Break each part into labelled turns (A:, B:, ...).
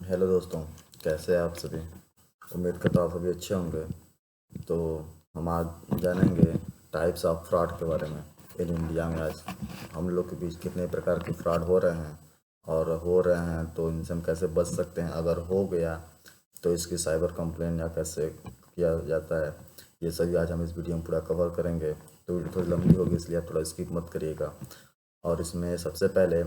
A: Hello दोस्तों, कैसे हैं आप सभी। उम्मीद करता हूँ आप सभी अच्छे होंगे। तो हम आज जानेंगे टाइप्स ऑफ फ्रॉड के बारे में। इन इंडिया में आज हम लोग के बीच कितने प्रकार के फ्रॉड हो रहे हैं और हो रहे हैं, तो इनसे हम कैसे बच सकते हैं। अगर हो गया तो इसकी साइबर कंप्लेन या कैसे किया जाता है, ये सभी आज हम इस वीडियो में पूरा कवर करेंगे। तो वीडियो थोड़ी लंबी होगी, इसलिए आप थोड़ा स्किप मत करिएगा। और इसमें सबसे पहले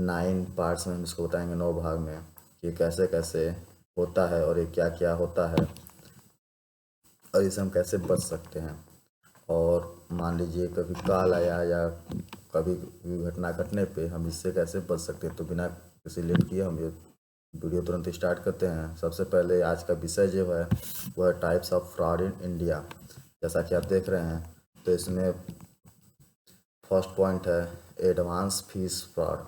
A: 9 पार्ट्स में हम इसको बताएंगे, 9 भाग में, कि कैसे कैसे होता है और ये क्या क्या होता है और इसे हम कैसे बच सकते हैं। और मान लीजिए कभी कॉल आया या कभी घटना घटने पे हम इससे कैसे बच सकते हैं। तो बिना किसी लेट किए हम ये वीडियो तुरंत स्टार्ट करते हैं। सबसे पहले आज का विषय जो है वो है types of fraud in India. जैसा कि आप देख रहे हैं, तो इसमें फर्स्ट पॉइंट है एडवांस फीस फ्रॉड,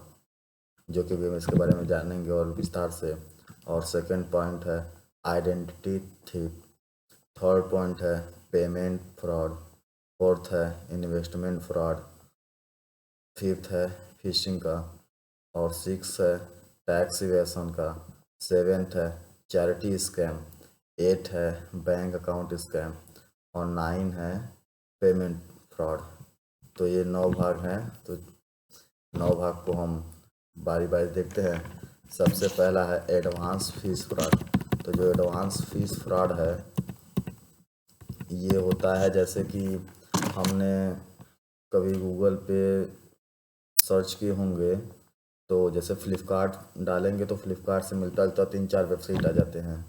A: जो कि हम इसके बारे में जानेंगे और विस्तार से। और सेकंड पॉइंट है आइडेंटिटी थीफ। थर्ड पॉइंट है पेमेंट फ्रॉड। फोर्थ है इन्वेस्टमेंट फ्रॉड। फिफ्थ है फिशिंग का। और सिक्स है टैक्स इवेशन का। सेवेंथ है चैरिटी स्कैम। एट है बैंक अकाउंट स्कैम। और 9 है पेमेंट फ्रॉड। तो ये 9 भाग हैं। तो 9 भाग को हम बारी बारी देखते हैं। सबसे पहला है एडवांस फीस फ्रॉड। तो जो एडवांस फीस फ्रॉड है, ये होता है जैसे कि हमने कभी गूगल पे सर्च किए होंगे, तो जैसे फ्लिपकार्ट डालेंगे तो फ्लिपकार्ट से मिलता जुलता 3-4 वेबसाइट आ जाते हैं,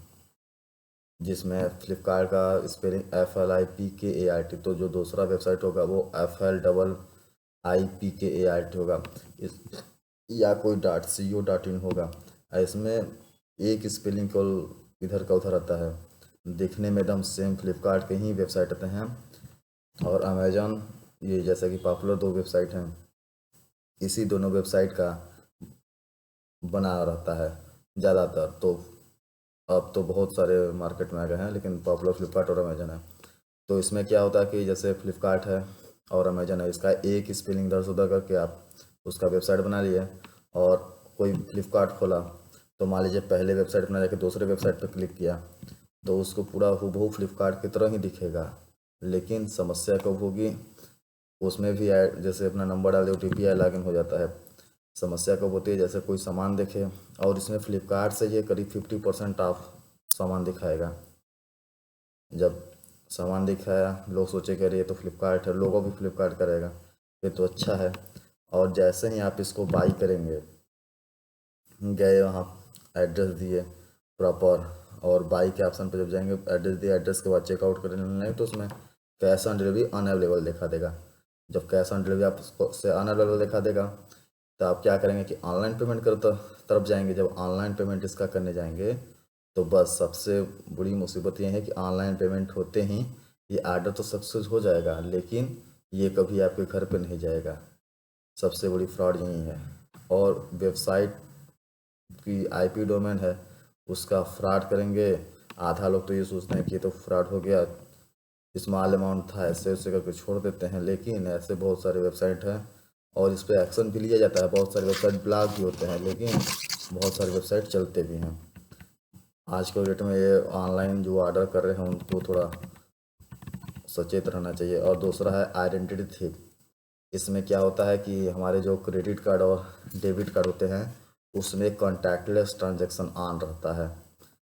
A: जिसमें फ्लिपकार्ट का स्पेलिंग FLIPKART, तो जो दूसरा वेबसाइट होगा वो FLIIPKART होगा। इस या कोई .co.in होगा। इसमें एक स्पेलिंग को इधर का उधर आता है, दिखने में एकदम सेम फ्लिपकार्ट के ही वेबसाइट आते हैं। और अमेजन, ये जैसा कि पॉपुलर 2 वेबसाइट हैं, इसी दोनों वेबसाइट का बना रहता है ज़्यादातर। तो अब तो बहुत सारे मार्केट में आ गए हैं, लेकिन पॉपुलर फ्लिपकार्ट और अमेजन है। तो इसमें क्या होता है कि जैसे फ्लिपकार्ट है और अमेजन है, इसका एक स्पेलिंग इधर से उधर करके आप उसका वेबसाइट बना लिए। और कोई फ्लिपकार्ट खोला, तो मान लीजिए पहले वेबसाइट बना जाके दूसरे वेबसाइट पर क्लिक किया, तो उसको पूरा हूबहू फ्लिपकार्ट की तरह ही दिखेगा। लेकिन समस्या कब होगी, उसमें भी जैसे अपना नंबर डाल दे OTP आए, लॉगिन हो जाता है। समस्या कब होती है, जैसे कोई सामान देखे और इसमें फ्लिपकार्ट से ये करीब 50% ऑफ सामान दिखाएगा। जब सामान दिखाया, लोग सोचे कि अरे ये तो फ्लिपकार्ट है, लोगों भी फ्लिपकार्ट करेगा, ये तो अच्छा है। और जैसे ही आप इसको बाई करेंगे, गए वहाँ एड्रेस दिए प्रॉपर, और बाई के ऑप्शन पर जब जाएंगे, एड्रेस दिए, एड्रेस के बाद चेकआउट करने लगे, तो उसमें कैश ऑन डिलीवरी अनअवेलेबल दिखा देगा। जब कैश ऑन डिलीवरी आप से अनअवेलेबल दिखा देगा, तो आप क्या करेंगे कि ऑनलाइन पेमेंट कर तरफ जाएंगे। जब ऑनलाइन पेमेंट इसका करने जाएंगे, तो बस सबसे बड़ी मुसीबत ये है कि ऑनलाइन पेमेंट होते ही ये ऑर्डर तो सक्सेस हो जाएगा, लेकिन ये कभी आपके घर पे नहीं जाएगा। सबसे बड़ी फ्रॉड यही है। और वेबसाइट की IP डोमेन है, उसका फ्रॉड करेंगे। आधा लोग तो ये सोचते हैं कि ये तो फ्रॉड हो गया, स्मॉल अमाउंट था, ऐसे ऐसे करके छोड़ देते हैं। लेकिन ऐसे बहुत सारे वेबसाइट हैं और इस पर एक्शन भी लिया जाता है। बहुत सारे वेबसाइट ब्लॉक भी होते हैं, लेकिन बहुत सारे वेबसाइट चलते भी हैं। आज के डेट में ये ऑनलाइन जो ऑर्डर कर रहे हैं उनको थोड़ा सचेत रहना चाहिए। और दूसरा है आइडेंटिटी थीफ। इसमें क्या होता है कि हमारे जो क्रेडिट कार्ड और डेबिट कार्ड होते हैं, उसमें कॉन्टैक्टलेस ट्रांजैक्शन ऑन रहता है।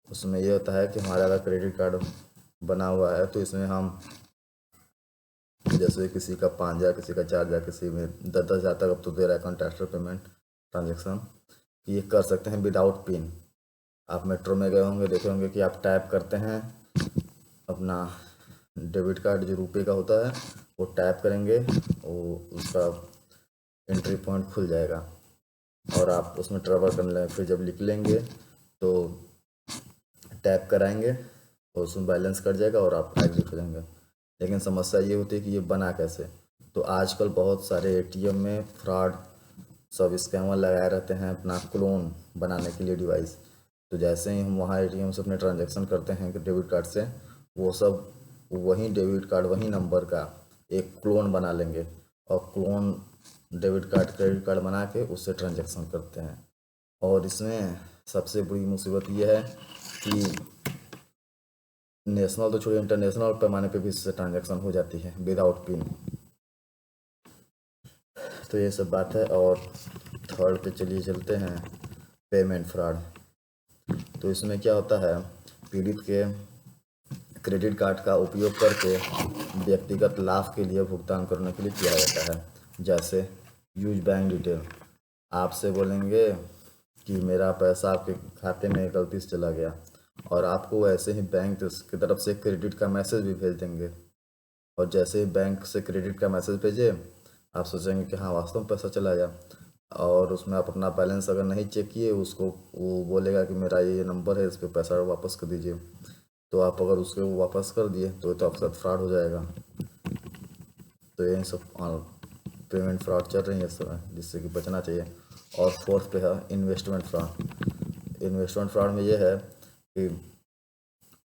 A: उसमें ये होता है कि हमारा अगर क्रेडिट कार्ड बना हुआ है, तो इसमें हम जैसे किसी का 5,000, किसी का 4,000, किसी में 10,000 तक अब तो दे रहा है कॉन्टैक्टलेस पेमेंट ट्रांजेक्शन, ये कर सकते हैं विदाउट पिन। आप मेट्रो में गए होंगे, देखे होंगे कि आप टैप करते हैं अपना डेबिट कार्ड, जो रुपए का होता है, वो टैप करेंगे, वो उसका एंट्री पॉइंट खुल जाएगा और आप उसमें ट्रैवल करने लगेंगे। फिर जब निकलेंगे तो टैप कराएंगे और उसमें बैलेंस कट जाएगा और आप एग्जिट हो जाएंगे। लेकिन समस्या ये होती है कि ये बना कैसे। तो आजकल बहुत सारे ATM में फ्रॉड सब स्कैमर लगाए रहते हैं अपना क्लोन बनाने के लिए डिवाइस। तो जैसे ही हम वहाँ ATM से अपने ट्रांजैक्शन करते हैं डेबिट कार्ड से, वो सब वही डेबिट कार्ड, वही नंबर का एक क्लोन बना लेंगे और clone debit card credit card बना के उससे ट्रांजैक्शन करते हैं। और इसमें सबसे बड़ी मुसीबत ये है कि नेशनल तो छोड़िए, इंटरनेशनल पैमाने पे भी इससे ट्रांजैक्शन हो जाती है विदाउट पिन। तो ये सब बात है। और थर्ड पे चलिए चलते हैं, पेमेंट फ्रॉड। तो इसमें क्या होता है, पीड़ित के क्रेडिट कार्ड का उपयोग करके व्यक्तिगत लाभ के लिए भुगतान करने के लिए किया जाता है। जैसे यूज बैंक डिटेल, आपसे बोलेंगे कि मेरा पैसा आपके खाते में गलती से चला गया, और आपको ऐसे ही बैंक की तरफ से क्रेडिट का मैसेज भी भेज देंगे। और जैसे ही बैंक से क्रेडिट का मैसेज भेजे, आप सोचेंगे कि हाँ वास्तव में पैसा चला गया, और उसमें आप अपना बैलेंस अगर नहीं चेक किए, उसको वो बोलेगा कि मेरा ये नंबर है, इस पर पैसा वापस कर दीजिए। तो आप अगर उसको वापस कर दिए तो आपके साथ फ्रॉड हो जाएगा। तो यही सब पेमेंट फ्रॉड चल रही है इस समय, जिससे कि बचना चाहिए। और फोर्थ पे है इन्वेस्टमेंट फ्रॉड। इन्वेस्टमेंट फ्रॉड में ये है कि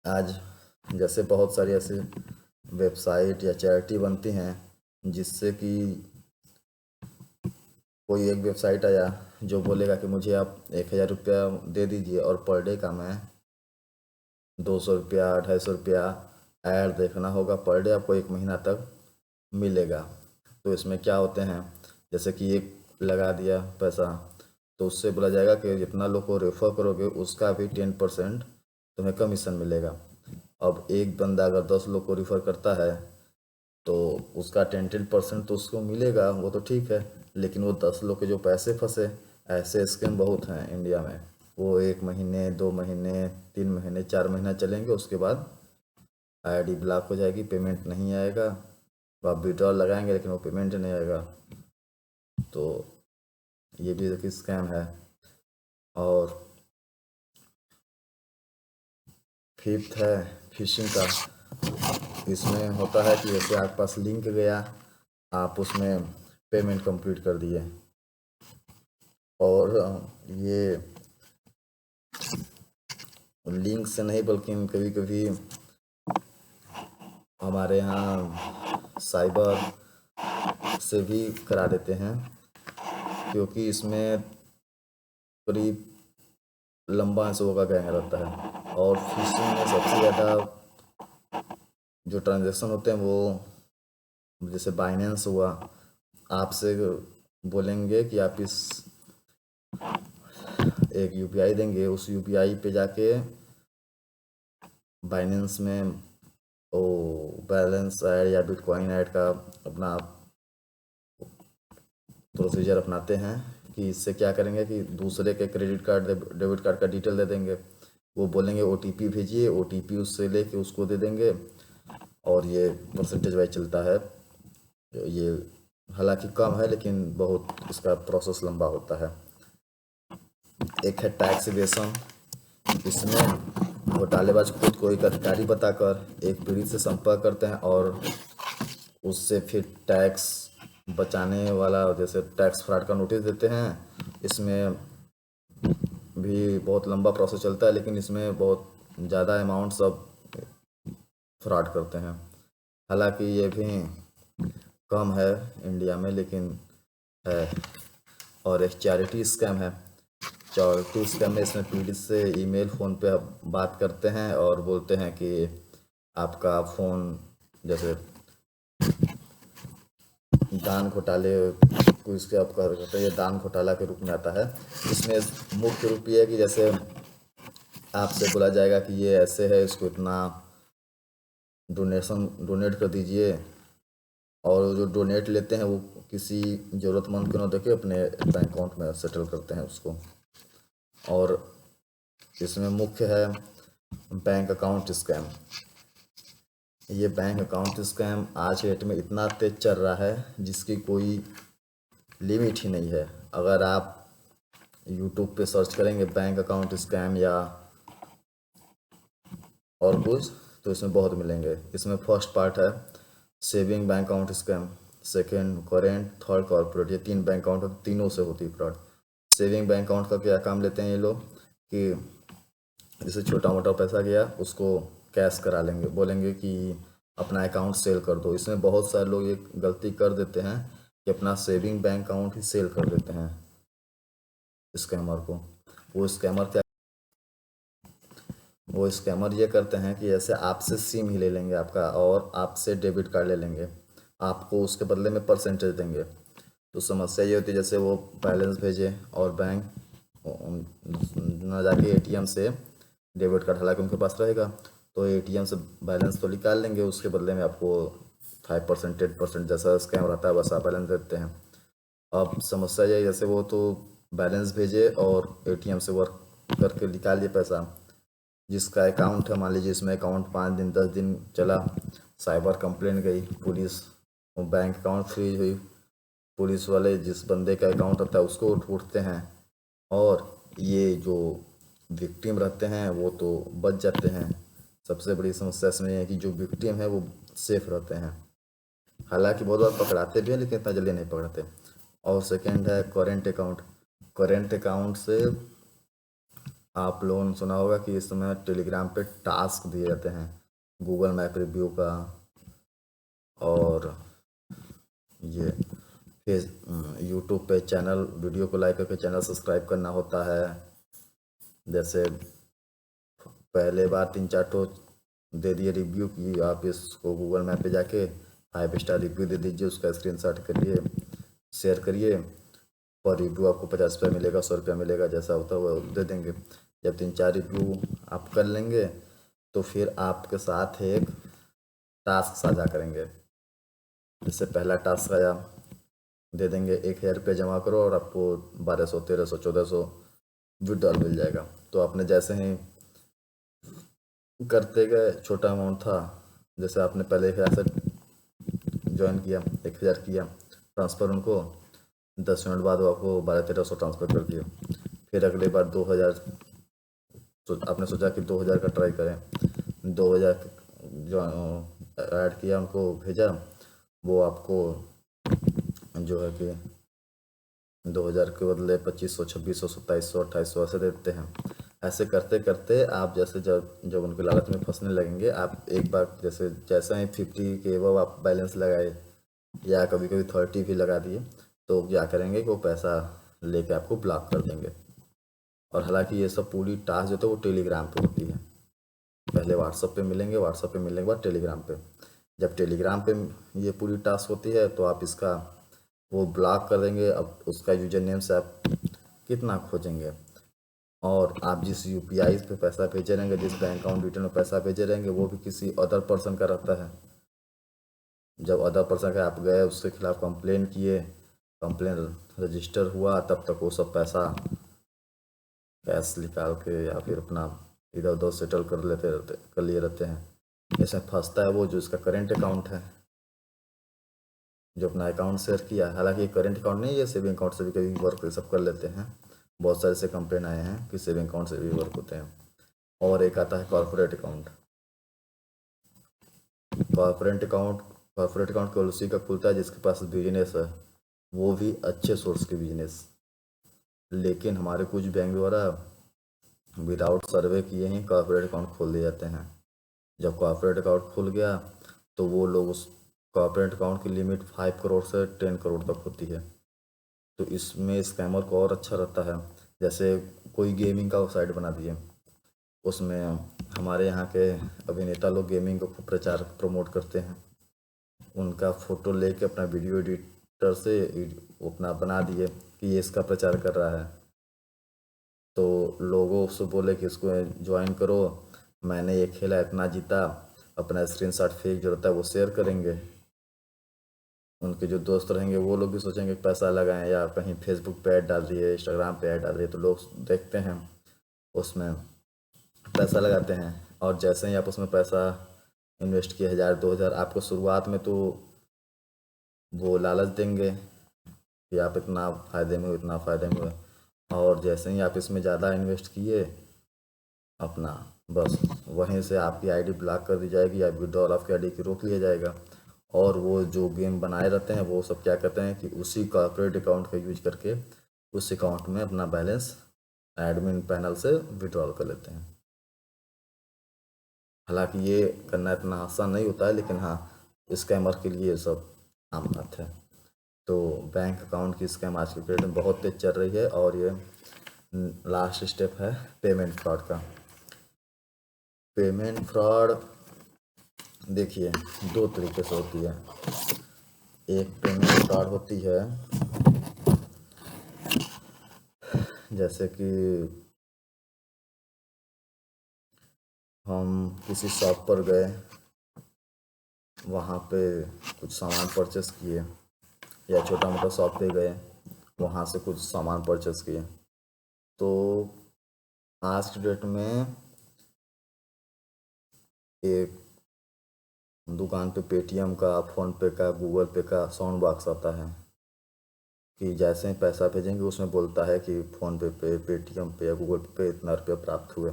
A: आज जैसे बहुत सारी ऐसी वेबसाइट या चैरिटी बनती हैं, जिससे कि कोई एक वेबसाइट आया जो बोलेगा कि मुझे आप 1000 रुपया दे दीजिए और पर डे का मैं 200 रुपया 250 रुपया ऐड देखना होगा, पर डे आपको 1 महीना तक मिलेगा। तो इसमें क्या होते हैं, जैसे कि एक लगा दिया पैसा, तो उससे बोला जाएगा कि जितना लोग को रेफर करोगे उसका भी 10% तुम्हें कमीशन मिलेगा। अब एक बंदा अगर 10 लोग को रेफर करता है तो उसका 10% तो उसको मिलेगा, वो तो ठीक है, लेकिन वो 10 लोग के जो पैसे फंसे, ऐसे स्कीम बहुत हैं इंडिया में। वो 1 महीने 2 महीने 3 महीने 4 महीना चलेंगे, उसके बाद आईडी ब्लॉक हो जाएगी, पेमेंट नहीं आएगा। आप विड्रॉल लगाएंगे लेकिन वो पेमेंट नहीं आएगा। तो ये भी एक स्कैम है। और फिफ्थ है फिशिंग का। इसमें होता है कि जैसे आपके पास लिंक गया, आप उसमें पेमेंट कंप्लीट कर दिए, और ये लिंक से नहीं बल्कि कभी कभी हमारे यहाँ साइबर से भी करा देते हैं, क्योंकि इसमें करीब लंबा सौ का गैंग रहता है। और फिशिंग में सबसे ज़्यादा जो ट्रांजैक्शन होते हैं वो जैसे बाइनेंस हुआ, आपसे बोलेंगे कि आप इस एक यूपीआई देंगे, उस यूपीआई पे जाके बाइनेंस में वो बैलेंस ऐड या बिटकॉइन ऐड का अपना प्रोसीजर अपनाते हैं कि इससे क्या करेंगे कि दूसरे के क्रेडिट कार्ड डेबिट कार्ड का डिटेल दे देंगे। वो बोलेंगे ओटीपी भेजिए, ओटीपी उससे लेके उसको दे देंगे, और ये परसेंटेज वाइज चलता है। ये हालांकि कम है लेकिन बहुत इसका प्रोसेस लंबा होता है। एक है टैक्स इवेशन। इसमें घोटालेबाज खुद को एक अधिकारी बताकर एक पीड़ित से संपर्क करते हैं और उससे फिर टैक्स बचाने वाला जैसे टैक्स फ्रॉड का नोटिस देते हैं। इसमें भी बहुत लंबा प्रोसेस चलता है, लेकिन इसमें बहुत ज़्यादा अमाउंट सब फ्रॉड करते हैं। हालांकि ये भी कम है इंडिया में, लेकिन है। और एक चैरिटी स्कैम है। चैरिटी स्कैम में इसमें पीड़ित से ईमेल फ़ोन पे आप बात करते हैं और बोलते हैं कि आपका फ़ोन जैसे दान घोटाले को इसके आप कह सकते हैं, ये दान घोटाला के रूप में आता है। इसमें मुख्य रूप ये है कि जैसे आपसे बोला जाएगा कि ये ऐसे है, इसको इतना डोनेट कर दीजिए, और जो डोनेट लेते हैं वो किसी ज़रूरतमंद को न देके अपने बैंक अकाउंट में सेटल करते हैं उसको। और इसमें मुख्य है बैंक अकाउंट स्कैम। ये बैंक अकाउंट स्कैम आज के डेट में इतना तेज चल रहा है जिसकी कोई लिमिट ही नहीं है। अगर आप यूट्यूब पे सर्च करेंगे बैंक अकाउंट स्कैम या और कुछ, तो इसमें बहुत मिलेंगे। इसमें फर्स्ट पार्ट है saving bank account scam, second current, third corporate. ये 3 बैंक अकाउंट, तीनों से होती है फ्रॉड। सेविंग बैंक अकाउंट का क्या काम लेते हैं ये लोग कि जैसे छोटा मोटा पैसा गया उसको कैश करा लेंगे, बोलेंगे कि अपना अकाउंट सेल कर दो। इसमें बहुत सारे लोग ये गलती कर देते हैं कि अपना सेविंग बैंक अकाउंट ही सेल कर देते हैं स्कैमर को। वो स्कैमर क्या वो स्कैमर ये करते हैं कि ऐसे आपसे सिम ही ले लेंगे आपका और आपसे डेबिट कार्ड ले लेंगे, आपको उसके बदले में परसेंटेज देंगे। तो समस्या ये होती है जैसे वो बैलेंस भेजे और बैंक ना जाके एटीएम से डेबिट कार्ड, हालांकि उनके पास रहेगा, तो एटीएम से बैलेंस तो निकाल लेंगे, उसके बदले में आपको 5% 10% जैसा स्कैम रहता है वैसा बैलेंस देते हैं। अब समस्या ये जैसे वो तो बैलेंस भेजे और एटीएम से वर्क करके निकाल लिए पैसा, जिसका अकाउंट है मान लीजिए इसमें अकाउंट 5 दिन 10 दिन चला, साइबर कंप्लेंट गई, पुलिस, बैंक अकाउंट फ्रीज हुई, पुलिस वाले जिस बंदे का अकाउंट रहता है उसको उठते हैं, और ये जो विक्टिम रहते हैं वो तो बच जाते हैं। सबसे बड़ी समस्या इसमें है कि जो विक्टिम है वो सेफ रहते हैं, हालांकि बहुत बार पकड़ाते भी हैं लेकिन इतना जल्दी नहीं पकड़ाते। और सेकंड है करेंट अकाउंट। करेंट अकाउंट से आप लोगों ने सुना होगा कि इस समय टेलीग्राम पे टास्क दिए जाते हैं गूगल मैप रिव्यू का, और ये फेस यूट्यूब पे चैनल वीडियो को लाइक करके चैनल सब्सक्राइब करना होता है। जैसे पहले बार 3-4 तो दे दिए रिव्यू की, आप इसको गूगल मैप पे जाके 5 स्टार रिव्यू दे दीजिए, उसका स्क्रीनशॉट करिए, शेयर करिए, पर रिव्यू आपको 50 रुपये मिलेगा, 100 रुपया मिलेगा, जैसा होता है वो दे देंगे। जब 3-4 रिव्यू आप कर लेंगे तो फिर आपके साथ एक टास्क साझा करेंगे। जैसे पहला टास्क आया, दे देंगे 1000 रुपये जमा करो और आपको 1200 1300 1400 विड्रॉल मिल जाएगा। तो आपने जैसे ही करते गए, छोटा अमाउंट था, जैसे आपने पहले 1000 से ज्वाइन किया, 1000 किया ट्रांसफ़र, उनको 10 मिनट बाद वो आपको 1200-1300 ट्रांसफ़र कर दिया। फिर अगले बार 2000, तो आपने सोचा कि 2000 का ट्राई करें, 2000 जो ऐड किया उनको भेजा, वो आपको जो है कि 2000 के बदले 2500 2600 2700 2800 ऐसे देते हैं। ऐसे करते करते आप जैसे जब जब उनके लालच में फंसने लगेंगे, आप एक बार जैसे जैसा ही 50 के वो आप बैलेंस लगाए या कभी कभी 30 भी लगा दिए, तो क्या करेंगे कि वो पैसा लेके आपको ब्लॉक कर देंगे। और हालांकि ये सब पूरी टास्क जो है वो टेलीग्राम पे होती है। पहले व्हाट्सएप पे मिलेंगे, व्हाट्सएप पे मिलने के बाद टेलीग्राम पे, जब टेलीग्राम पे ये पूरी टास्क होती है तो आप इसका वो ब्लॉक कर देंगे। अब उसका यूजर नेम से आप कितना खोजेंगे, और आप जिस यूपीआई पे पैसा भेजे रहेंगे, जिस बैंक अकाउंट डिटेल में पैसा भेजे रहेंगे, वो भी किसी अदर पर्सन का रहता है। जब अदर पर्सन का आप गए, उसके खिलाफ कंप्लेन किए, कंप्लेन रजिस्टर हुआ, तब तक वो सब पैसा कैश निकाल के या फिर अपना इधर उधर सेटल कर लिए रहते हैं। इसमें फंसता है वो जो इसका करेंट अकाउंट है, जो अपना अकाउंट शेयर किया। हालांकि ये करेंट अकाउंट नहीं है, सेविंग अकाउंट से भी कभी वर्क सब कर लेते हैं। बहुत सारे से कंप्लेन आए हैं कि सेविंग अकाउंट से भी वर्क होते हैं। और एक आता है कॉर्पोरेट अकाउंट। कॉर्पोरेट अकाउंट केवल उसी का खुलता है जिसके पास बिजनेस है, वो भी अच्छे सोर्स के बिजनेस। लेकिन हमारे कुछ बैंक द्वारा विदाउट सर्वे किए ही कॉर्पोरेट अकाउंट खोल दिए जाते हैं। जब कॉर्पोरेट अकाउंट खुल गया तो वो लोग उस कॉर्पोरेट अकाउंट की लिमिट 5 करोड़ से 10 करोड़ तक होती है। तो इसमें स्कैमर को और अच्छा रहता है। जैसे कोई गेमिंग का साइट बना दिए, उसमें हमारे यहाँ के अभिनेता लोग गेमिंग को प्रचार प्रमोट करते हैं, उनका फ़ोटो लेके अपना वीडियो एडिटर से अपना बना दिए कि ये इसका प्रचार कर रहा है, तो लोगों से बोले कि इसको ज्वाइन करो, मैंने ये खेला इतना जीता, अपना स्क्रीनशॉट फेक जो रहता है वो शेयर करेंगे। उनके जो दोस्त रहेंगे वो लोग भी सोचेंगे कि पैसा लगाएं, या कहीं फेसबुक पे ऐड डाल दिए, इंस्टाग्राम पे ऐड डाल दिए, तो लोग देखते हैं, उसमें पैसा लगाते हैं। और जैसे ही आप उसमें पैसा इन्वेस्ट किए 1000 2000, आपको शुरुआत में तो वो लालच देंगे कि आप इतना फ़ायदे में हो, इतना फ़ायदे में हो, और जैसे ही आप इसमें ज़्यादा इन्वेस्ट किए अपना, बस वहीं से आपकी आईडी ब्लॉक कर दी जाएगी या विड्रॉल आपकी आईडी की रोक लिया जाएगा। और वो जो गेम बनाए रहते हैं वो सब क्या करते हैं कि उसी कॉर्पोरेट अकाउंट का यूज करके उस अकाउंट में अपना बैलेंस एडमिन पैनल से विड्रॉल कर लेते हैं। हालांकि ये करना इतना आसान नहीं होता है, लेकिन हाँ, स्कैमर के लिए ये सब आम बात है। तो बैंक अकाउंट की स्कैम आज के पीरियड में बहुत तेज चल रही है, और ये लास्ट स्टेप है पेमेंट फ्रॉड का। पेमेंट फ्रॉड देखिए 2 तरीके से होती है। एक पेमेंट फ्रॉड होती है जैसे कि हम किसी शॉप पर गए, वहाँ पे कुछ सामान परचेस किए, या छोटा मोटा शॉप पे गए, वहाँ से कुछ सामान परचेस किए। तो आज की डेट में एक दुकान पे पेटीएम का, फ़ोनपे का, गूगल पे का साउंड बॉक्स आता है कि जैसे ही पैसा भेजेंगे उसमें बोलता है कि फ़ोनपे पे, पेटीएम पे या गूगल पे इतना रुपया प्राप्त हुए।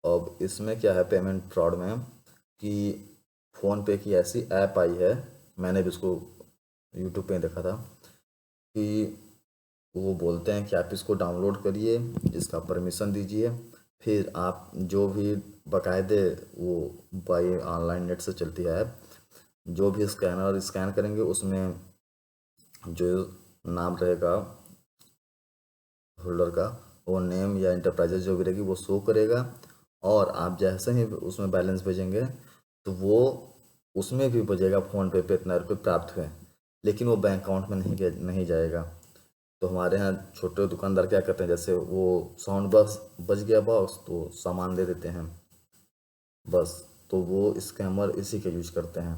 A: अब इसमें क्या है पेमेंट फ्रॉड में कि फ़ोनपे की ऐसी ऐप आई है, मैंने भी उसको यूट्यूब पे देखा था कि वो बोलते हैं कि आप इसको डाउनलोड करिए, इसका परमिशन दीजिए, फिर आप जो भी बाकायदे वो बाई ऑनलाइन नेट से चलती है ऐप, जो भी स्कैनर स्कैन करेंगे उसमें जो नाम रहेगा होल्डर का, वो नेम या इंटरप्राइजेज जो भी रहेगी वो शो करेगा, और आप जैसे ही उसमें बैलेंस भेजेंगे तो वो उसमें भी बजेगा फ़ोनपे पे इतना रुपये प्राप्त हुए, लेकिन वो बैंक अकाउंट में नहीं जाएगा। तो हमारे यहाँ छोटे दुकानदार क्या करते हैं, जैसे वो साउंड बॉक्स बज गया बॉक्स तो सामान दे देते हैं बस। तो वो स्कैमर इसी के यूज करते हैं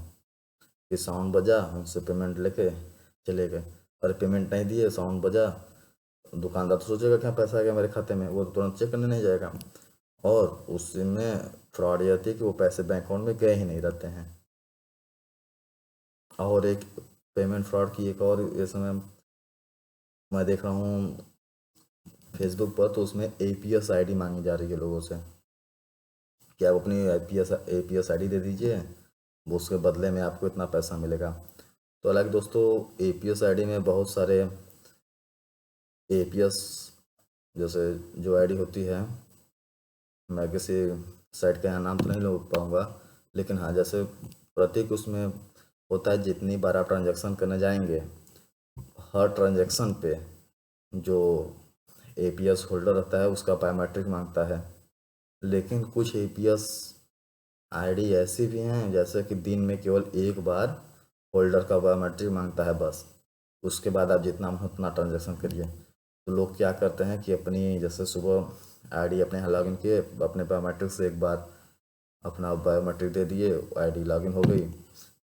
A: कि साउंड बजा, उनसे पेमेंट लेके चले गए, अरे पेमेंट नहीं दिए, साउंड बजा, दुकानदार तो सोचेगा क्या पैसा आ गया मेरे खाते में, वो तो तुरंत चेक करने नहीं जाएगा, और उसमें फ्रॉड ये होती है कि वो पैसे बैंक अकाउंट में गए ही नहीं रहते हैं। और एक पेमेंट फ्रॉड की एक और इस समय मैं देख रहा हूँ फेसबुक पर, तो उसमें APS ID मांगी जा रही है लोगों से कि आप अपनी APS ID दे दीजिए, वो उसके बदले में आपको इतना पैसा मिलेगा। तो हालांकि दोस्तों APS ID में बहुत सारे APS जैसे जो आईडी होती है, मैं किसी साइट का यहाँ नाम तो नहीं ले पाऊँगा, लेकिन हाँ जैसे प्रत्येक उसमें होता है जितनी बार आप ट्रांजैक्शन करने जाएंगे, हर ट्रांजैक्शन पे जो APS होल्डर रहता है उसका बायोमेट्रिक मांगता है। लेकिन कुछ APS ID ऐसी भी हैं जैसे कि दिन में केवल एक बार होल्डर का बायोमेट्रिक मांगता है बस, उसके बाद आप जितना मन उतना ट्रांजैक्शन करिए। तो लोग क्या करते हैं कि अपनी जैसे सुबह ID अपने यहाँ लॉगिन किए, अपने बायोमेट्रिक से एक बार अपना बायोमेट्रिक दे दिए, ID लॉगिन हो गई,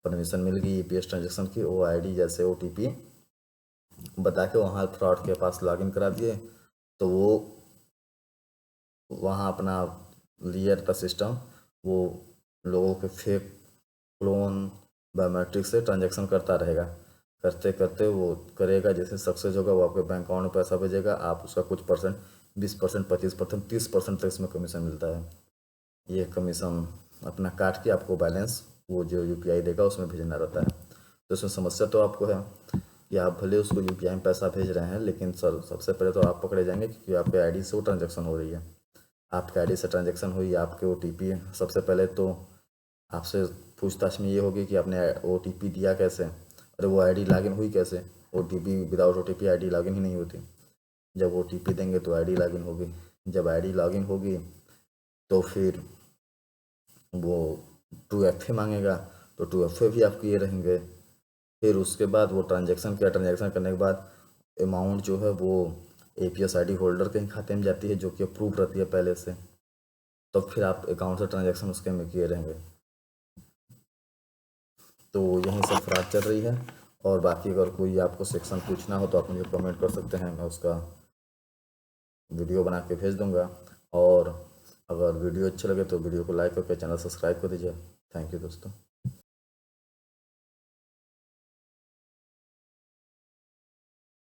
A: परमिशन मिल गई APS ट्रांजैक्शन की, वो ID जैसे OTP बता के वहाँ फ्रॉड के पास लॉगिन करा दिए, तो वो वहाँ अपना लिए रहता सिस्टम, वो लोगों के फेक क्लोन बायोमेट्रिक से ट्रांजैक्शन करता रहेगा, करते करते वो करेगा, जैसे सक्सेस होगा वो आपके बैंक अकाउंट में पैसा भेजेगा, आप उसका कुछ परसेंट 20%, 25%, 30% तक इसमें कमीशन मिलता है। ये कमीशन अपना काट के आपको बैलेंस वो जो UPI देगा उसमें भेजना रहता है। तो इसमें समस्या तो आपको है कि आप भले उसको UPI में पैसा भेज रहे हैं, लेकिन सर सबसे पहले तो आप पकड़े जाएंगे क्योंकि आपके ID से वो ट्रांजैक्शन हो रही है, आपके ID से ट्रांजैक्शन हुई, आपके OTP सबसे पहले तो आपसे पूछताछ में ये होगी कि आपने OTP दिया कैसे, अरे वो ID लॉगिन हुई कैसे, OTP without OTP ID login ही नहीं होती। जब OTP देंगे तो ID लॉगिन होगी, जब ID लॉगिन होगी तो फिर वो 2FA मांगेगा, तो 2FA भी आप किए रहेंगे। फिर उसके बाद वो ट्रांजैक्शन करने के बाद अमाउंट जो है वो APS ID होल्डर के ही खाते में जाती है, जो कि अप्रूव रहती है पहले से, तो फिर आप अकाउंट से ट्रांजैक्शन उसके में किए रहेंगे। तो यही सब फ्रॉड चल रही है। और बाकी अगर कोई आपको सेक्शन पूछना हो तो आप मुझे कमेंट कर सकते हैं, मैं उसका वीडियो बना के भेज दूंगा। और अगर वीडियो अच्छे लगे तो वीडियो को लाइक करके चैनल सब्सक्राइब कर दीजिए। थैंक यू दोस्तों।